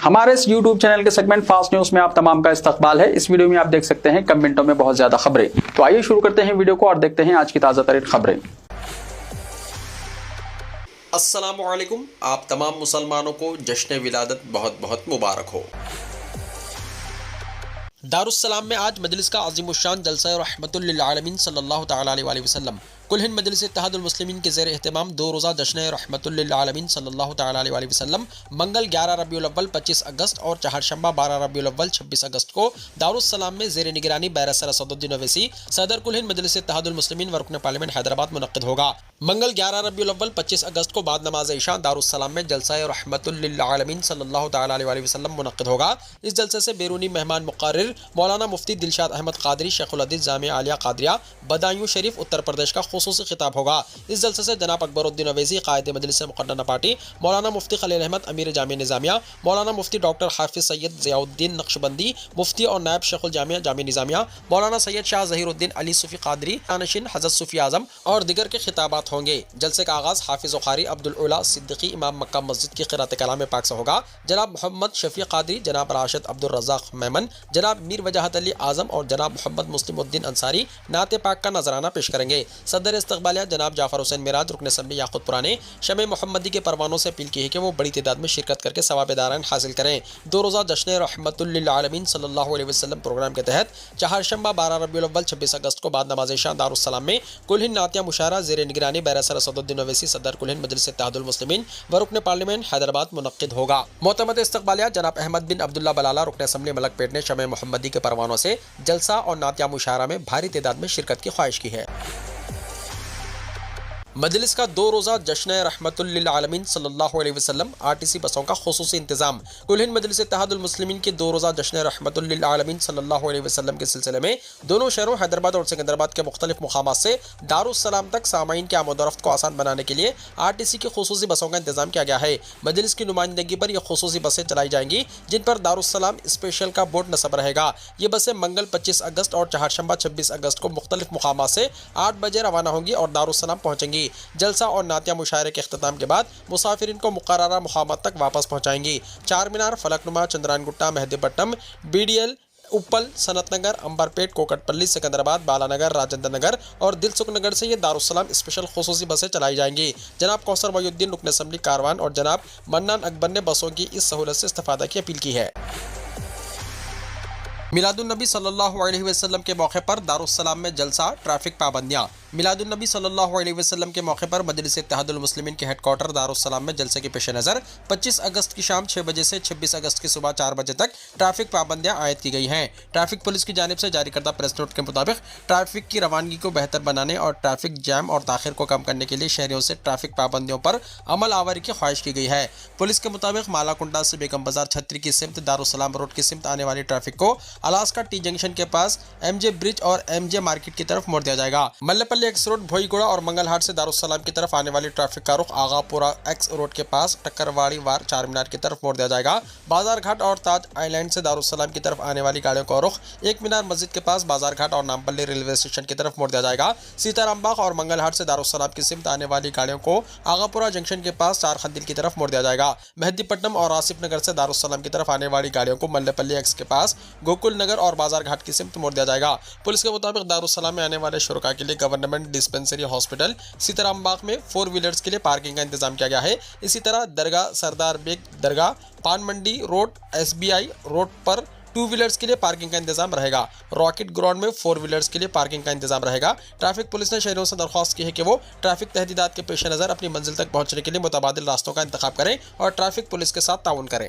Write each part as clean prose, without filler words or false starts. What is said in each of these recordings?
हमारे इस YouTube channel के सेगमेंट फास्ट न्यूज में आप तमाम का इस्तकबाल है। इस वीडियो में आप देख सकते हैं कम मिनटों में बहुत ज्यादा खबरें। तो आइए शुरू करते हैं वीडियो को और देखते हैं आज की ताजा तरीन खबरें। अस्सलामुअलैकुम। आप तमाम मुसलमानों को जश्न विलादत बहुत बहुत मुबारक हो। दारुस्सलाम में आज मजलिस का अज़ीमुश्शान जलसा रहमतुल लिल आलमीन सल्लल्लाहु तआला अलैहि वसल्लम कुल हिंद मजलिस इत्तेहादुल मुस्लिमीन के ज़ेर एहतमाम 2 रोज़ा जश्न रहमतुल लिल आलमीन सल्लल्लाहु तआला अलैहि वसल्लम मंगल 11 रबीउल अव्वल 25 अगस्त और चहारशंबा 12 रबीउल अव्वल 26 अगस्त को दारुस्सलाम में ज़ेर निगरानी बैरिस्टर असदुद्दीन ओवैसी सदर कुल हिंद मजलिस इत्तेहादुल मुस्लिमीन व रुकन पार्लियामेंट हैदराबाद मुनक्किद होगा। मंगल 11 रबीउल अव्वल 25 अगस्त को बाद नमाज इशा दारुस्सलाम में जलसा रहमतुल लिल आलमीन सल्लल्लाहु तआला अलैहि वसल्लम मुनक्किद होगा। इस जलसे से बैरूनी मेहमान मुक़र्रिर मौलाना मुफ्ती दिलशाद अहमद क़ादरी शेखुल हदीस जामिया आलिया क़ादरिया बदायूं शरीफ उत्तर प्रदेश का खुसूसी खिताब होगा। इस जलसे से जनाब अकबरुद्दीन ओवैसी कायद मजलिस मुक़र्रना पार्टी, मौलाना मुफ्ती खलील अहमद अमीर जामिया निज़ामिया, मौलाना मुफ्ती डॉक्टर हाफिज सैयद ज़ियाउद्दीन नक्शबंदी मुफ्ती और नायब शेखुल जामिया जामिया निज़ामिया, मौलाना सैयद शाह ज़हीरुद्दीन अली सूफ़ी क़ादरी तानशीन हज़रत सूफ़ी आज़म और दिगर के खिताबात होंगे। जलसे का आगाज़ हाफिज़ क़ारी अब्दुल उला सिद्दीक़ी इमाम मक्का मस्जिद की क़िरात कलाम पाक से होगा। जनाब मोहम्मद शफ़ी क़ादरी, जनाब राशिद अब्दुल रज़्ज़ाक़ मेमन, जनाब मीर वजाहत अली आज़म और जनाब मोहम्मद मुस्लिमुद्दीन अंसारी नाते पाक का नजराना पेश करेंगे। सदर इस्तक़बालिया जनाब जाफ़र हुसैन मिराज रुकन असम्बली याक़ूतपुराने शमे मोहम्मदी के परवानों से अपील की है कि वो बड़ी तादाद में शिरकत करके सवाब दारान हासिल करें। 2 रोज़ा जश्न रहमतुल लिल आलमीन सल्लल्लाहु अलैहि वसल्लम प्रोग्राम के तहत चहारशंबा 12 रबीउल अव्वल 26 अगस्त को बाद नमाज इशा दारुस्सलाम में कुल हिंद नातिया मुशायरा ज़ेर निगरानी बैरिस्टर असदुद्दीन ओवैसी सदर कुल हिंद मजलिस इत्तेहादुल मुस्लिमीन व रुकन पार्लियामेंट हैदराबाद मुनक्किद होगा। मोतमद इस्तक़बालिया जनाब अहमद बिन अब्दुल्ला बलाला रुकन असम्बली मलकपेट ने शमे मोहम्मदी के परवानों से जलसा और नातिया मुशायरा में भारी तादाद में शिरकत की ख्वाहिश की है। मजलिस का 2 रोज़ा जश्न रहमतुल लिल आलमीन सल्लल्लाहु अलैहि वसल्लम आरटीसी बसों का खुसूसी इंतजाम। कुल हिंद मजलिस इत्तेहादुल मुस्लिमीन के 2 रोज़ा जश्न रहमतुल लिल आलमीन सल्लल्लाहु अलैहि वसल्लम के सिलसिले में दोनों शहरों हैदराबाद और सिकंदराबाद के मुख्तलिफ मुकामात से दारुस्सलाम तक सामाईन के आमद-ओ-रफ्त को आसान बनाने के लिए आरटीसी की खुसूसी बसों का इंतजाम किया गया है। मजलिस की नुमाइंदगी पर यह खुसूसी बसें चलाई जाएंगी जिन पर दारुस्सलाम स्पेशल का बोर्ड नस्ब रहेगा। ये बसें मंगल 25 अगस्त और चहारशंबा 26 अगस्त को मुख्तलिफ मुकामात से 8 बजे रवाना होंगी और दारुस्सलाम पहुँचेंगी। जलसा और नातिया मुशायरे के अख्ताम के बाद मुसाफिरीन को मुकर्ररा मुकामात तक वापस पहुँचाएंगी। चार मीनार, फलकनुमा, चंद्रायनगुट्टा, मेहदीपट्टनम, बीडीएल, उप्पल, सनत नगर, अंबरपेट, कोकटपल्ली, सिकंदराबाद, बालानगर, राजेंद्र नगर और दिलसुख नगर से ये दारुस्सलाम स्पेशल खुसूसी बसें चलाई जाएंगी। जनाब कौसर वहीउद्दीन रुकन असम्बली कारवान और जनाब मन्नान अकबर ने बसों की इस सहूलत से इस्तेफादा की अपील की है। मिलादुन्नबी सल्लल्लाहु अलैहि वसल्लम के मौके पर दारुस्सलाम में जलसा, ट्रैफिक पाबंदियाँ। मिलादुन्नबी सल्लल्लाहु अलैहि वसल्लम के मौके पर मजलिस इत्तेहादुल मुस्लिमीन के हेडक्वार्टर दारुस्सलाम में जलसे के पेश नज़र 25 अगस्त की शाम 6 बजे से 26 अगस्त की सुबह 4 बजे तक ट्रैफिक पाबंदियाँ आयद की गई हैं। ट्रैफिक पुलिस की जानिब से जारी करदा प्रेस नोट के मुताबिक ट्रैफिक की रवानगी को बेहतर बनाने और ट्रैफिक जैम और ताखिर को कम करने के लिए शहरियों से ट्रैफिक पाबंदियों पर अमल आवरी की ख्वाहिश की गई है। पुलिस के मुताबिक मालाकुंडा से बेगम बाजार छतरी की सिमत दारुस्सलाम रोड की सिमत आने वाली ट्रैफिक को अलास्का टी जंक्शन के पास एमजे ब्रिज और एमजे मार्केट की तरफ मोड़ दिया जाएगा। मल्लेपल्ली एक्स रोड, भोईगुड़ा और मंगलहाट से दारुस्सलाम की तरफ आने वाली ट्रैफिक का रुख आगापुरा एक्स रोड के पास टक्करवाड़ी वार चार मीनार की तरफ मोड़ दिया जाएगा। बाजार घाट और ताज आइलैंड से दारुस्सलाम की तरफ आने वाली गाड़ियों का रुख एक मीनार मस्जिद के पास बाजार घाट और नामपल्ली रेलवे स्टेशन की तरफ मोड़ दिया जाएगा। सीताराम बाग और मंगलहाट से दारुस्सलाम की सिमत आने वाली गाड़ियों को आगापुरा जंक्शन के पास चार खंदिल की तरफ मोड़ दिया जाएगा। मेहदीपट्टनम और आसिफ नगर से दारुस्सलाम की तरफ आने वाली गाड़ियों को मल्लेपल्ली एक्स के पास गोकुल नगर और बाजार घाट की सिमत मोड़ दिया जाएगा। पुलिस के मुताबिक दारुस्सलाम में आने वाले शुरका के लिए गवर्नमेंट डिस्पेंसरी हॉस्पिटल सीताराम बाग में 4 व्हीलर्स के लिए पार्किंग का इंतजाम किया गया है। इसी तरह दरगाह, सरदार बेग दरगाह, पान मंडी रोड, SBI रोड पर 2 व्हीलर्स के लिए पार्किंग का इंतजाम रहेगा। रॉकेट ग्राउंड में 4 व्हीलर्स के लिए पार्किंग का इंतजाम रहेगा। ट्रैफिक पुलिस ने शहरियों से दरख्वास्त की है कि वो ट्रैफिक तहदीदात के पेश नज़र अपनी मंजिल तक पहुंचने के लिए मुतबादिल रास्तों का इंतखाब करें और ट्रैफिक पुलिस के साथ ताउन करें।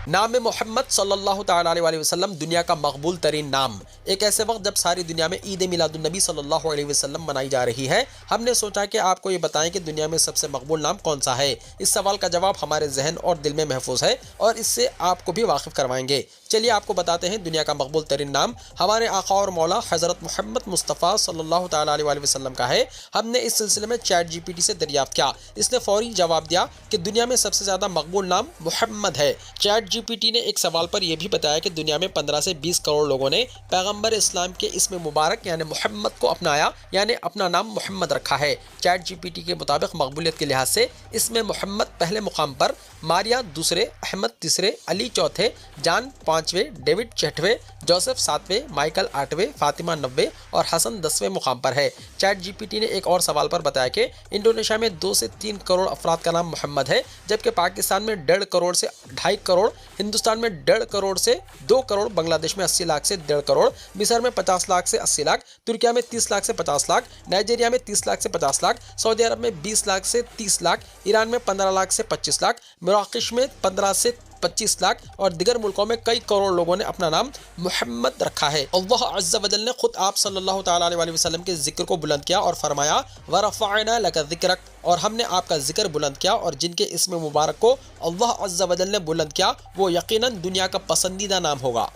नाम मोहम्मद सल्लल्लाहु तआला अलैहि वसल्लम दुनिया का मकबूल तरीन नाम। एक ऐसे वक्त जब सारी दुनिया में ईद मिलादुन्नबी सल्लल्लाहु अलैहि वसल्लम मनाई जा रही है, हमने सोचा कि आपको ये बताएं कि दुनिया में सबसे मकबूल नाम कौन सा है। इस सवाल का जवाब हमारे जहन और दिल में महफूज है और इससे आपको भी वाकिफ करवाएंगे। चलिए आपको बताते हैं दुनिया का मकबूल तरीन नाम हमारे आका और मौला हज़रत मोहम्मद मुस्तफ़ा सल्लल्लाहु तआला अलैहि वसल्लम का है। हमने इस सिलसिले में चैट GPT से दरियाफ्त किया। इसने फौरी जवाब दिया कि दुनिया में सबसे ज़्यादा मकबूल नाम मोहम्मद है। चैट ChatGPT ने एक सवाल पर यह भी बताया कि दुनिया में 15 से 20 करोड़ लोगों ने पैगंबर इस्लाम के इसमें मुबारक यानी मोहम्मद को अपनाया, यानी अपना नाम मोहम्मद रखा है। ChatGPT के मुताबिक मकबूलियत के लिहाज से इसमें मोहम्मद पहले मुकाम पर, मारिया दूसरे, अहमद तीसरे, अली चौथे, जान पाँचवें, डेविड छठवें, जोसेफ सातवें, माइकल आठवें, फातिमा 90 और हसन 10वें मुकाम पर है। ChatGPT ने एक और सवाल पर बताया कि इंडोनेशिया में 2 से 3 करोड़ अफराद का नाम मोहम्मद है, जबकि पाकिस्तान में 1.5 करोड़ से 2.5 करोड़, हिंदुस्तान में 1.5 करोड़ से 2 करोड़, बांग्लादेश में 80 लाख से 1.5 करोड़, मिस्र में 50 लाख से 80 लाख, तुर्किया में 30 लाख से 50 लाख, नाइजीरिया में 30 लाख से 50 लाख, सऊदी अरब में 20 लाख से 30 लाख, ईरान में 15 लाख से 25 लाख, मराकश में 15 से 25 लाख और दिगर मुल्कों में कई करोड़ लोगों ने अपना नाम मोहम्मद रखा है। अल्लाह अज़्ज़ा वजल ने खुद आप सल्लल्लाहु तआला अलैहि वसल्लम के जिक्र को बुलंद किया और फरमाया वरफ़अना लका ज़िक्रक, और हमने आपका जिक्र बुलंद किया, और जिनके इसमें मुबारक को अल्लाह अज़्ज़ा वजल ने बुलंद किया वो यकीनन दुनिया का पसंदीदा नाम होगा।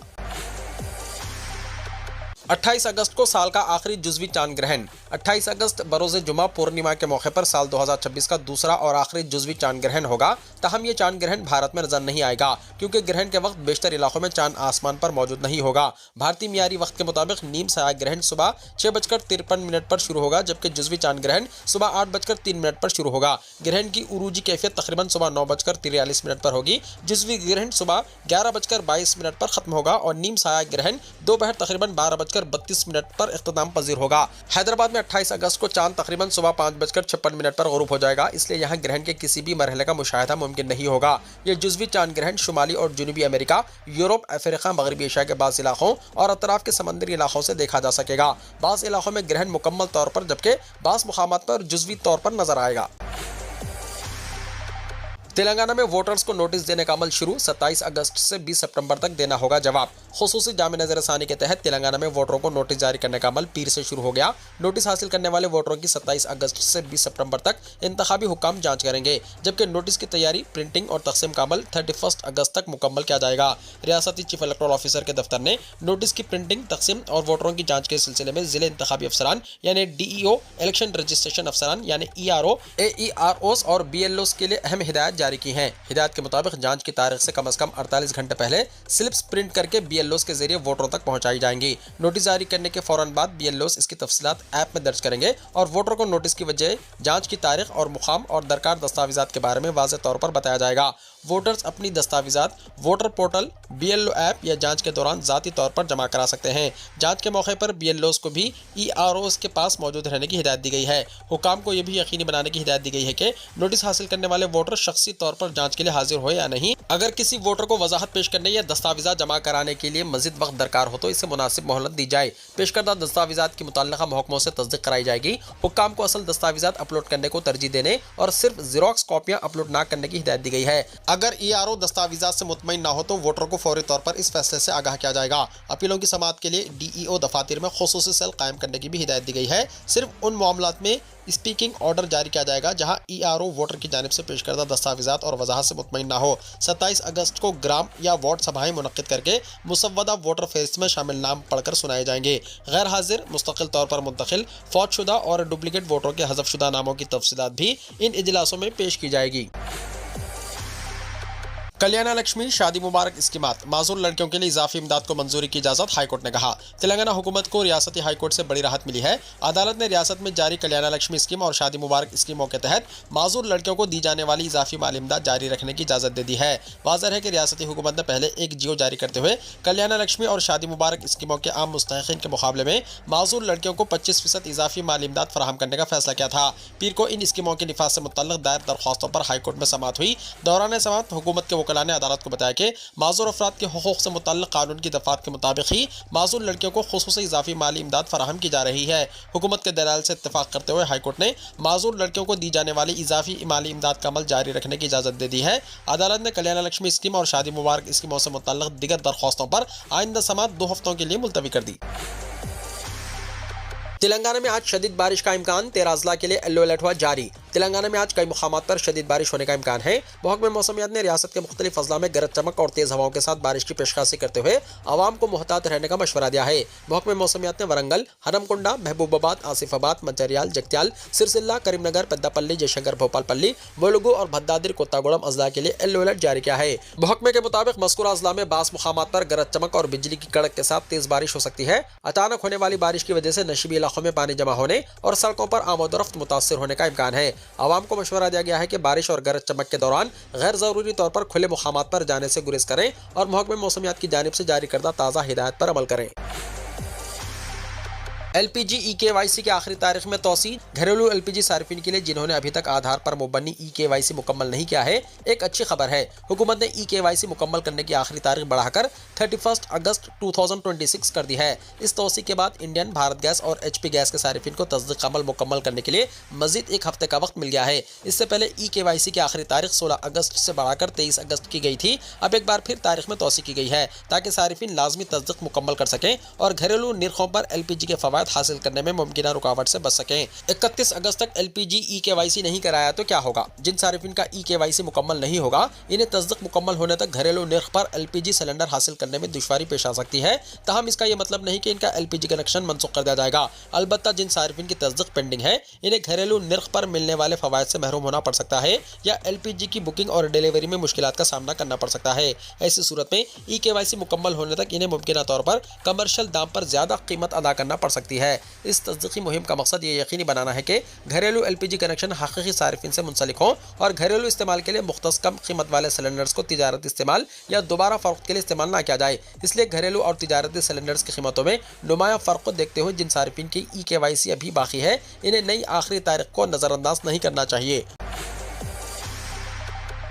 28 अगस्त को साल का आखिरी जुज़वी चांद ग्रहण। 28 अगस्त बरोज़े जुमा पूर्णिमा के मौके पर साल 2026 का दूसरा और आखिरी जुज़वी चांद ग्रहण होगा। तहम ये चांद ग्रहण भारत में नजर नहीं आएगा क्योंकि ग्रहण के वक्त बेशतर इलाकों में चांद आसमान पर मौजूद नहीं होगा। भारतीय मियारी वक्त के मुताबिक नीम साया ग्रहण सुबह 6:53 पर शुरू होगा, जबकि जुज़वी चांद ग्रहण सुबह 8:03 पर शुरू होगा। ग्रहण की उरूजी कैफियत तकरीबन सुबह 9:43 पर होगी। जुज़वी ग्रहण सुबह 11:22 पर खत्म होगा और नीम साया ग्रहण दोपहर तकरीबन 12:32 पर इख्तिताम पजीर होगा। हैदराबाद में 28 अगस्त को चांद तकरीबन सुबह 5:56 पर गुरूब हो जाएगा, इसलिए यहाँ ग्रहण के किसी भी मरहले का मुशाहिदा मुमकिन नहीं होगा। यह जुज़वी चांद ग्रहण शुमाली और जनूबी अमेरिका, यूरोप, अफ्रीका, मगरबी एशिया के बाज़ इलाकों और अतराफ के समंदरी इलाकों से देखा जा सकेगा। बाज़ इलाकों में ग्रहण मुकम्मल तौर पर, जबकि बाज़ मुकामात पर जुज़वी तौर पर नजर आएगा। तेलंगाना में वोटर्स को नोटिस देने का अमल शुरू। 27 अगस्त से 20 सितंबर तक देना होगा जवाब। खुसूसी जाम नज़रसानी के तहत तेलंगाना में वोटरों को नोटिस जारी करने का अमल पीर से शुरू हो गया। नोटिस हासिल करने वाले वोटरों की 27 अगस्त से 20 सितंबर तक इंतखाबी हुक्काम जांच करेंगे, जबकि नोटिस की तैयारी, प्रिंटिंग और तकसीम का अमल 31 अगस्त तक मुकम्मल किया जाएगा। रियासती चीफ इलेक्टोरल ऑफिसर के दफ्तर ने नोटिस की प्रिंटिंग, तकसीम और वोटरों की जाँच के सिलसिले में जिले इंतखाबी अफसरान यानी DEO, इलेक्शन रजिस्ट्रेशन अफसरान यानी ERO, AEROs और BLOs के लिए अहम हिदायत जारी की हैं। हिदायत के मुताबिक जांच की तारीख से कम 48 घंटे पहले स्लिप्स प्रिंट करके BLOs के जरिए वोटरों तक पहुंचाई जाएंगी। नोटिस जारी करने के फौरन बाद BLOs इसकी तफसीलात ऐप में दर्ज करेंगे और वोटर को नोटिस की वजह, जांच की तारीख और मुकाम और दरकार दस्तावेजात के बारे में वाज़ेह तौर पर बताया जाएगा। वोटर्स अपनी दस्तावेजात वोटर पोर्टल, BLO ऐप या जांच के दौरान ज़ाती तौर पर जमा करा सकते हैं। जांच के मौके पर BLOs को भी EROs के पास मौजूद रहने की हिदायत दी गई है। हुकाम को यह भी यकीनी बनाने की हिदायत दी गई है कि नोटिस हासिल करने वाले वोटर शख्सी तौर पर जांच के लिए हाजिर हो या नहीं। अगर किसी वोटर को वजाहत पेश करने या दस्तावेजात जमा कराने के लिए मजीद वक्त दरकार हो तो इसे मुनासिब मोहलत दी जाए। पेश करदा दस्तावेजात की मुतल्लिका महकमों से तस्दीक कराई जाएगी। हुक्काम को असल दस्तावेजात अपलोड करने को तरजीह देने और सिर्फ ज़ेरॉक्स कॉपियां अपलोड ना करने की हिदायत दी गई है। अगर ERO दस्तावेजात से मुतमईन ना हो तो वोटर को फौरी तौर पर इस फैसले से आगाह किया जाएगा। अपीलों की समाअत के लिए DEO दफातर में खुसूसी सेल कायम करने की भी हिदायत दी गई है। सिर्फ उन मामलात में स्पीकिंग ऑर्डर जारी किया जाएगा जहां ERO वोटर की जानिब से पेश करदा दस्तावेजात और वजाहत से मुतमईन ना हो। 27 अगस्त को ग्राम या वार्ड सभाएं मुनक्किद करके मुसव्वदा वोटर फहरिस्त में शामिल नाम पढ़कर सुनाए जाएंगे। गैर हाजिर, मुस्तकिल तौर पर मुंतकिल, फौतशुदा और डुप्लीकेट वोटरों के हज़फशुदा नामों की तफसीलात भी इन इजलासों में पेश की जाएगी। कल्याण लक्ष्मी शादी मुबारक स्कीमात, माजूर लड़कियों के लिए इजाफी इमदाद को मंजूरी की इजाज़त। हाईकोर्ट ने कहा तेलंगाना हुकूमत को रियासती हाईकोर्ट से बड़ी राहत मिली है। अदालत ने रियासत में जारी कल्याण लक्ष्मी स्कीम और शादी मुबारक स्कीमों के तहत माजूर लड़कियों को दी जाने वाली इजाफी माली इमदाद जारी रखने की इजाज़त दे दी है। वाज़ेह है कि रियासती हुकूमत ने पहले एक जियो जारी करते हुए कल्याण लक्ष्मी और शादी मुबारक स्कीमों के आम मुस्तहिक़ीन के मुकाबले में माजूर लड़कियों को 25% इजाफी माली इमदाद फराहम करने का फैसला किया था। पीर को इन स्कीमों के निफाज से मुतल्लिक़ दायर दरख्वास्तों पर हाईकोर्ट में समाअत हुई। दौरान समाअत हुकूमत के वकला ने अदालत को बताया कि माजूर अफराद के हुकूक से मुतल्लिक़ कानून की दफ़ात के मुताबिक ही माजूर लड़कियों को खुसूसी इजाफी माली इमदाद फराहम की जा रही है। हुकूमत के दलाल से इत्तफाक करते हुए हाईकोर्ट ने माजूर लड़कियों को दी जाने वाली इजाफी माली इमदाद का अमल जारी रखने की इजाज़त दे दी है। अदालत ने कल्याण लक्ष्मी स्कीम और शादी मुबारक स्कीमों से मुतल्लिक़ दीगर दरख्वास्तों पर आइंदा समाअत 2 हफ्तों के लिए मुलतवी कर दी। तेलंगाना में आज शदीद बारिश का इम्कान, 13 अजला के लिए येलो अलर्ट हुआ जारी। तेलंगाना में आज कई मुकामात पर शदीद बारिश होने का इम्कान है। महकमे मौसमियात ने रियासत के मुख्तलिफ अजला में गरज चमक और तेज हवाओं के साथ बारिश की पेशकशी करते हुए आवाम को मुहतात रहने का मशवरा दिया है। महकमे मौसमियात ने वरंगल, हनमकुंडा, महबूबाबाद, आसिफाबाद, मंचिर्याल, जगत्याल, सिरसिल्ला, करीमनगर, पेद्दापल्ली, जयशंकर भोपालपल्ली, मुलुगु और भद्दादिर कोत्तागुड़म अजला के लिए येलो अलर्ट जारी किया है। महकमे के मुताबिक मज़कूरा अजला में बास मुकामात पर गरज चमक और बिजली की कड़क के साथ तेज बारिश हो सकती है। अचानक होने वाली बारिश की वजह से नशीबी इलाकों में पानी जमा होने और सड़कों पर आमदोरफ्त मुतासर होने का इम्कान है। आवाम को मशवरा दिया गया है कि बारिश और गरज चमक के दौरान गैर जरूरी तौर पर खुले मुकामात पर जाने से गुरेज करें और महकमे मौसमियात की जानिब से जारी करदा ताज़ा हिदायत पर अमल करें। LPG EKYC की आखिरी तारीख में तोसी। घरेलू LPG सार्फिन के लिए जिन्होंने अभी तक आधार पर मुबन्नी EKYC मुकम्मल नहीं किया है, एक अच्छी खबर है। हुकूमत ने EKYC मुकम्मल करने की आखिरी तारीख बढ़ाकर 31 अगस्त 2026 कर दी है। इस तोसी के बाद इंडियन, भारत गैस और HP गैस के सार्फिन को तस्दीक अमल मुकम्मल करने के लिए मजीद एक हफ्ते का वक्त मिल गया है। इससे पहले EKYC की आखिरी तारीख 16 अगस्त से बढ़ाकर 23 अगस्त की गई थी। अब एक बार फिर तारीख में तोसी की गई है ताकि सार्फिन लाजमी तस्दीक मुकम्मल कर सकें और घरेलू निर्खों पर LPG के फवायद हासिल करने में मुमकिना रुकावट से बच सकें। 31 अगस्त तक LPG EKYC नहीं कराया तो क्या होगा? जिन सार्फिन का EKYC मुकम्मल नहीं होगा, इन्हें तस्दीक मुकम्मल होने तक घरेलू निर्ख पर LPG सिलेंडर हासिल करने में दुश्वारी पेश आ सकती है। तहम इसका यह मतलब नहीं कि इनका LPG कनेक्शन मनसूख कर दिया जाएगा। अलबत्ता जिन सार्फिन की तस्दीक पेंडिंग है, इन्हें घरेलू निर्ख पर मिलने वाले फवायद से महरूम होना पड़ सकता है या LPG की बुकिंग और डिलीवरी में मुश्किलात का सामना करना पड़ सकता है। ऐसी सूरत में EKYC मुकम्मल होने तक इन्हें मुमकिना तौर पर कमर्शियल दाम पर ज्यादा कीमत अदा करना पड़ सकती है। इस तस्दीकी मुहिम का मकसद ये यकीनी बनाना है कि घरेलू LPG कनेक्शन हकीकी सार्फिन से मुंसलिक हों और घरेलू इस्तेमाल के लिए मुख्तस कम कीमत वाले सिलेंडर्स को तिजारती इस्तेमाल या दोबारा फ़रोख्त के लिए इस्तेमाल ना किया जाए। इसलिए घरेलू और तिजारती सिलेंडर्स की कीमतों में नुमाया फ़र्क को देखते हुए जिन सार्फिन की EKYC अभी बाकी है, इन्हें नई आखिरी तारीख को नज़रअंदाज नहीं करना चाहिए।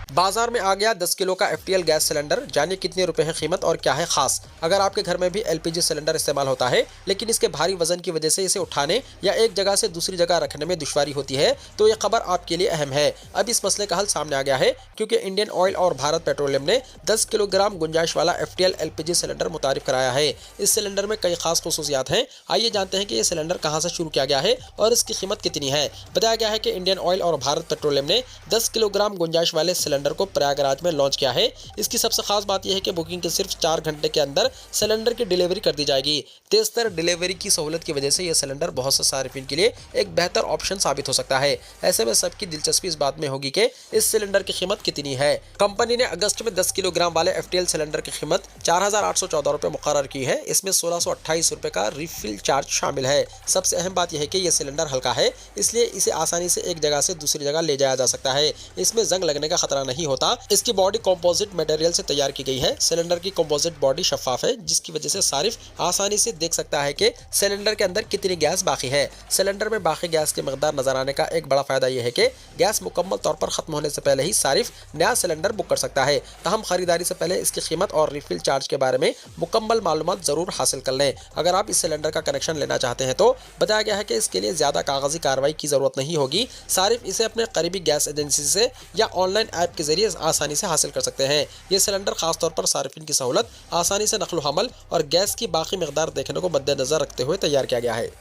बाजार में आ गया 10 किलो का FTL गैस सिलेंडर। जानिए कितने रुपए है कीमत और क्या है खास। अगर आपके घर में भी LPG सिलेंडर इस्तेमाल होता है लेकिन इसके भारी वजन की वजह से इसे उठाने या एक जगह से दूसरी जगह रखने में दुश्वारी होती है तो ये खबर आपके लिए अहम है। अब इस मसले का हल सामने आ गया है क्योंकि इंडियन ऑयल और भारत पेट्रोलियम ने 10 किलोग्राम गुंजाइश वाला FTL LPG सिलेंडर मुतारिफ कराया है। इस सिलेंडर में कई खास खुसूसियात हैं। आइए जानते हैं कि ये सिलेंडर कहाँ से शुरू किया गया है और इसकी कीमत कितनी है। बताया गया है कि इंडियन ऑयल और भारत पेट्रोलियम ने 10 किलोग्राम गुंजाइश वाले सिलेंडर को प्रयागराज में लॉन्च किया है। इसकी सबसे खास बात यह है कि बुकिंग के सिर्फ 4 घंटे के अंदर सिलेंडर की डिलीवरी कर दी जाएगी। तेज तर डिलीवरी की सहूलत की वजह से यह सिलेंडर बहुत से सार्फिन के लिए एक बेहतर ऑप्शन साबित हो सकता है। ऐसे में सबकी दिलचस्पी इस बात में होगी कि इस सिलेंडर की कीमत कितनी है। कंपनी ने अगस्त में 10 किलोग्राम वाले FTL सिलेंडर की कीमत 4,814 रुपये मुकर्रर की है। इसमें 1,628 रुपये का रिफिल चार्ज शामिल है। सबसे अहम बात यह है कि यह सिलेंडर हल्का है, इसलिए इसे आसानी से एक जगह से दूसरी जगह ले जाया जा सकता है। इसमें जंग लगने का खतरा नहीं होता। इसकी बॉडी कंपोजिट मटेरियल से तैयार की गई है। सिलेंडर की कंपोजिट बॉडी शफाफ है जिसकी वजह से सारिफ आसानी से देख सकता है कि सिलेंडर के अंदर कितनी गैस बाकी है। सिलेंडर में बाकी गैस की मकदार नजर आने का एक बड़ा फायदा यह है कि गैस मुकम्मल तौर पर खत्म होने से पहले ही सारिफ नया सिलेंडर बुक कर सकता है। तहम खरीदारी से पहले इसकी कीमत और रिफिल चार्ज के बारे में मुकम्मल मालूमात जरूर हासिल कर लें। अगर आप इस सिलेंडर का कनेक्शन लेना चाहते हैं तो बताया गया है कि इसके लिए ज्यादा कागजी कार्रवाई की जरूरत नहीं होगी। सारिफ इसे अपने करीबी गैस एजेंसी से या ऑनलाइन ऐप के जरिए आसानी से हासिल कर सकते हैं। ये सिलेंडर खासतौर पर सार्फिन की सहूलत, आसानी से नकल हमल और गैस की बाकी मकदार देखने को मद्देनजर रखते हुए तैयार किया गया है।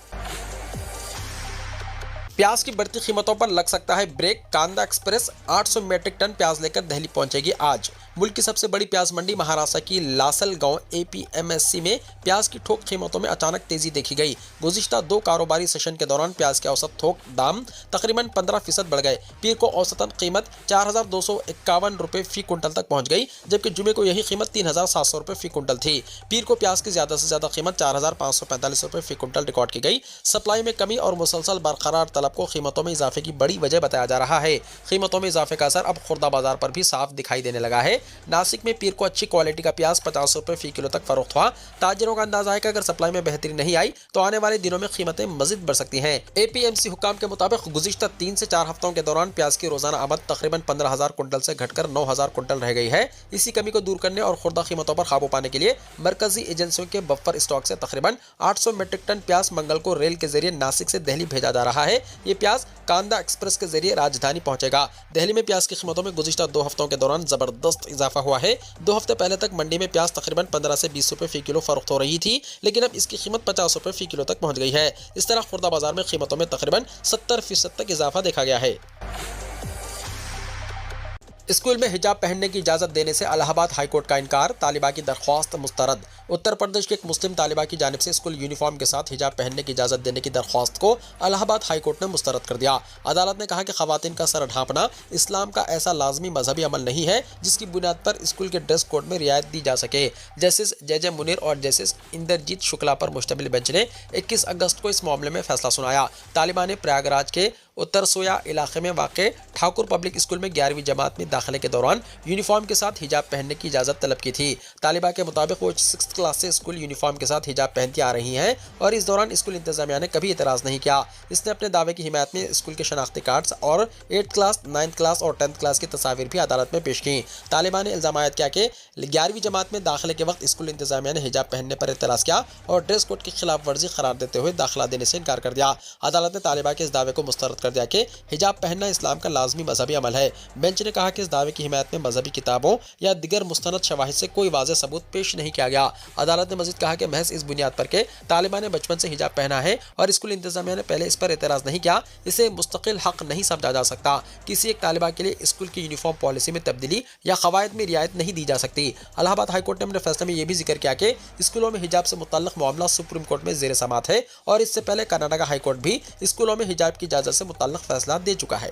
प्याज की बढ़ती कीमतों पर लग सकता है ब्रेक। कांदा एक्सप्रेस 800 मीट्रिक टन प्याज लेकर दिल्ली पहुंचेगी आज। मुल्क की सबसे बड़ी प्याज मंडी महाराष्ट्र की लासलगांव APMSC में प्याज की थोक कीमतों में अचानक तेजी देखी गई। गुज़िश्ता 2 कारोबारी सेशन के दौरान प्याज के औसत थोक दाम तकरीबन 15% बढ़ गए। पीर को औसतन कीमत 4,251 रुपये फी कुंटल तक पहुंच गई, जबकि जुमे को यही कीमत 3,700 रुपये फी कुंटल थी। पीर को प्याज की ज्यादा से ज्यादा कीमत 4,545 रुपये फी कुंटल रिकॉर्ड की गई। सप्लाई में कमी और मुसलसल बरकरार तलब को कीमतों में इजाफे की बड़ी वजह बताया जा रहा है। कीमतों में इजाफे का असर अब खुर्दा बाजार पर भी साफ दिखाई देने लगा है। नासिक में पीर को अच्छी क्वालिटी का प्याज 50 रुपये फी किलो तक फरोख्त हुआ। ताजिरों का अंदाजा है कि अगर सप्लाई में बेहतरी नहीं आई तो आने वाले दिनों में कीमतें मजीद बढ़ सकती हैं। APMC हुकाम के मुताबिक गुज़िश्ता 3 से 4 हफ्तों के दौरान प्याज की रोजाना आमद तकरीबन 15,000 कुंटल से घटकर 9,000 कुंटल रह गई है। इसी कमी को दूर करने और खुर्दा कीमतों पर काबू पाने के लिए मरकजी एजेंसियों के बफर स्टॉक से तकरीबन 800 मीट्रिक टन प्याज मंगल को रेल के जरिए नासिक से दिल्ली भेजा जा रहा है। ये प्याज कांदा एक्सप्रेस के जरिए राजधानी पहुंचेगा। दिल्ली में प्याज की कीमतों में गुज़िश्ता 2 हफ्तों के दौरान जबरदस्त इजाफा हुआ है। 2 हफ्ते पहले तक मंडी में प्याज तकरीबन 15 से 20 रुपए फी किलो फरोख्त हो रही थी, लेकिन अब इसकी कीमत 50 रुपए फी किलो तक पहुंच गई है। इस तरह खुर्दा बाजार में कीमतों में तकरीबन 70% तक इजाफा देखा गया है। स्कूल में हिजाब पहनने की इजाज़त देने से इलाहाबाद हाईकोर्ट का इनकार, तालिबा की दरख्वास्त मुस्तरद। उत्तर प्रदेश के एक मुस्लिम तालिबा की जानिब से स्कूल यूनिफॉर्म के साथ हिजाब पहनने की इजाज़त देने की दरख्वास्त को इलाहाबाद हाईकोर्ट ने मुस्तरद कर दिया। अदालत ने कहा कि ख़वातीन का सर ढांपना इस्लाम का ऐसा लाजमी मजहबी अमल नहीं है जिसकी बुनियाद पर स्कूल के ड्रेस कोड में रियायत दी जा सके। जस्टिस जे मुनीर और जस्टिस इंद्रजीत शुक्ला पर मुश्तमिल बेंच ने 21 अगस्त को इस मामले में फैसला सुनाया। तालिबा ने प्रयागराज के उत्तर सोया इलाके में वाक़े ठाकुर पब्लिक स्कूल में 11वीं जमात में दाखिले के दौरान यूनिफॉर्म के साथ हिजाब पहनने की इजाज़त तलब की थी। तालिबा के मुताबिक वो 6th क्लास से स्कूल यूनिफॉर्म के साथ हिजाब पहनती आ रही हैं और इस दौरान स्कूल इंतजामिया ने कभी एतराज़ नहीं किया। इसने अपने दावे की हिमायत में स्कूल के शनाख्ती कार्ड्स और 8th क्लास, 9th क्लास और 10th क्लास की तस्वीर भी अदालत में पेश की। तालिबा ने इल्ज़ाम आयद किया कि 11वीं जमात में दाखिले के वक्त स्कूल इंतजामिया ने हिजाब पहनने पर एतराज़ किया और ड्रेस कोड की खिलाफ वर्जी करार देते हुए दाखिला देने से इनकार कर दिया। अदालत ने तालिबा के इस दावे को मुस्तरद कर दिया कि हिजाब पहनना इस्लाम का लाजमी मजहबी अमल है। बेंच ने कहा कि इस दावे की हिमायत में मजहबी किताबों या दिगर मुस्तनद शवाहिद से कोई वाज़ेह सबूत पेश नहीं किया गया। अदालत ने मजीद कहा कि महज इस बुनियाद पर के तालिबान ने बचपन से हिजाब पहना है और स्कूल इंतजामिया ने पहले इस पर एतराज़ नहीं किया, इसे मुस्तकिल हक नहीं समझा जा सकता। किसी एक तालिबा के लिए स्कूल की यूनिफॉर्म पॉलिसी में तब्दीली या क़वायद में रियायत नहीं दी जा सकती। इलाहाबाद हाईकोर्ट ने अपने फैसले में यह भी जिक्र किया कि स्कूलों में हिजाब से मुतल्लक़ मामला सुप्रीम कोर्ट में ज़ेर समाअत है और इससे पहले कर्नाटका हाईकोर्ट भी स्कूलों में हिजाब की इजाज़त से मुतल्लक़ फैसला दे चुका है।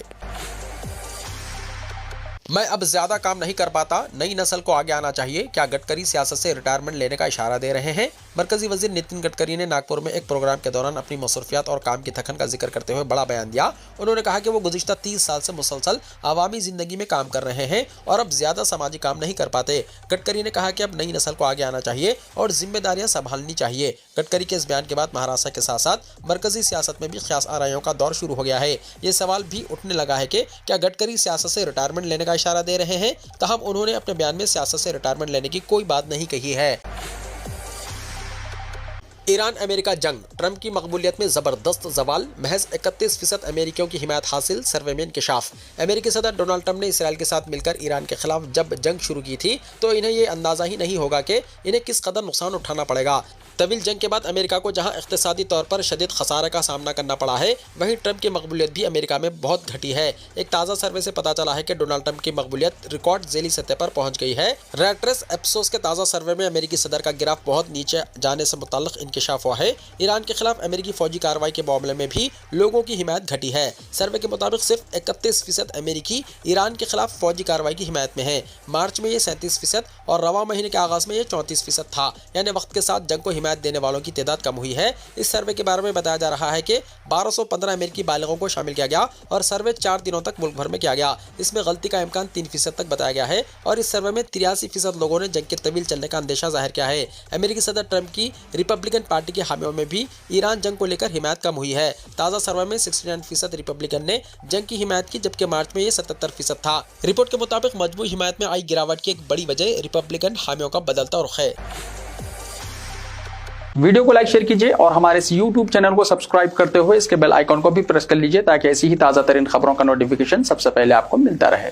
मैं अब ज्यादा काम नहीं कर पाता, नई नस्ल को आगे आना चाहिए। क्या गडकरी सियासत से रिटायरमेंट लेने का इशारा दे रहे हैं? मरकजी वजीर नितिन गडकरी ने नागपुर में एक प्रोग्राम के दौरान अपनी मसरूफियात और काम की थकन का जिक्र करते हुए बड़ा बयान दिया। उन्होंने कहा कि वो गुज़िश्ता 30 साल से मुसलसल आवामी जिंदगी में काम कर रहे हैं और अब ज्यादा समाजी काम नहीं कर पाते। गडकरी ने कहा कि अब नई नस्ल को आगे आना चाहिए और जिम्मेदारियां संभालनी चाहिए। गडकरी के इस बयान के बाद महाराष्ट्र के साथ साथ मरकजी सियासत में भी ख्यास आराइयों का दौर शुरू हो गया है। ये सवाल भी उठने लगा है कि क्या गडकरी सियासत से रिटायरमेंट लेने का इशारा दे रहे हैं? ताहम उन्होंने अपने बयान में सियासत से रिटायरमेंट लेने की कोई बात नहीं कही है। ईरान अमेरिका जंग, ट्रंप की मकबूलियत में ज़बरदस्त जवाल, महज 31% अमेरिकियों की हिमायत हासिल, सर्वे में इंकशाफ। अमेरिकी सदर डोनाल्ड ट्रंप ने इसराइल के साथ मिलकर ईरान के खिलाफ जब जंग शुरू की थी तो इन्हें ये अंदाज़ा ही नहीं होगा कि इन्हें किस कदर नुकसान उठाना पड़ेगा। तवील जंग के बाद अमेरिका को जहां इक़्तिसादी तौर पर शदीद खसारे का सामना करना पड़ा है, वहीं ट्रंप की मकबूलियत भी अमेरिका में बहुत घटी है। एक ताज़ा सर्वे से पता चला है कि डोनाल्ड ट्रंप की मकबूलियत रिकॉर्ड झेली सतह पर पहुंच गई है। रॉयटर्स एप्सोस के ताज़ा सर्वे में अमेरिकी सदर का गिराफ बहुत नीचे जाने से मुतल्लिक़ इंकशाफ हुआ है। ईरान के खिलाफ अमेरिकी फौजी कार्रवाई के मामले में भी लोगों की हिमायत घटी है। सर्वे के मुताबिक सिर्फ 31% अमेरिकी ईरान के खिलाफ फौजी कार्रवाई की हिमायत में है। मार्च में ये 37% और रवा महीने के आगाज में ये 34% था, यानी वक्त के साथ जंग को हिमायत देने वालों की तादाद कम हुई है। इस सर्वे के बारे में बताया जा रहा है कि 1215 अमेरिकी बालिगों को शामिल किया गया और सर्वे 4 दिनों तक मुल्क भर में किया गया। इसमें गलती का इम्कान 3% तक बताया गया है और इस सर्वे में 83% लोगों ने जंग के तवील चलने का अंदेशा जाहिर किया है। अमेरिकी सदर ट्रंप की रिपब्लिकन पार्टी के हामियों में भी ईरान जंग को लेकर हिमायत कम हुई है। ताज़ा सर्वे में 69% रिपब्लिकन ने जंग की हिमायत की, जबकि मार्च में ये 77% था। रिपोर्ट के मुताबिक मजमूई हिमायत में आई गिरावट की एक बड़ी वजह रिपब्लिकन हामियों का बदलता रुख है। वीडियो को लाइक शेयर कीजिए और हमारे इस YouTube चैनल को सब्सक्राइब करते हुए इसके बेल आइकॉन को भी प्रेस कर लीजिए ताकि ऐसी ही ताज़ा तरीन खबरों का नोटिफिकेशन सबसे पहले आपको मिलता रहे।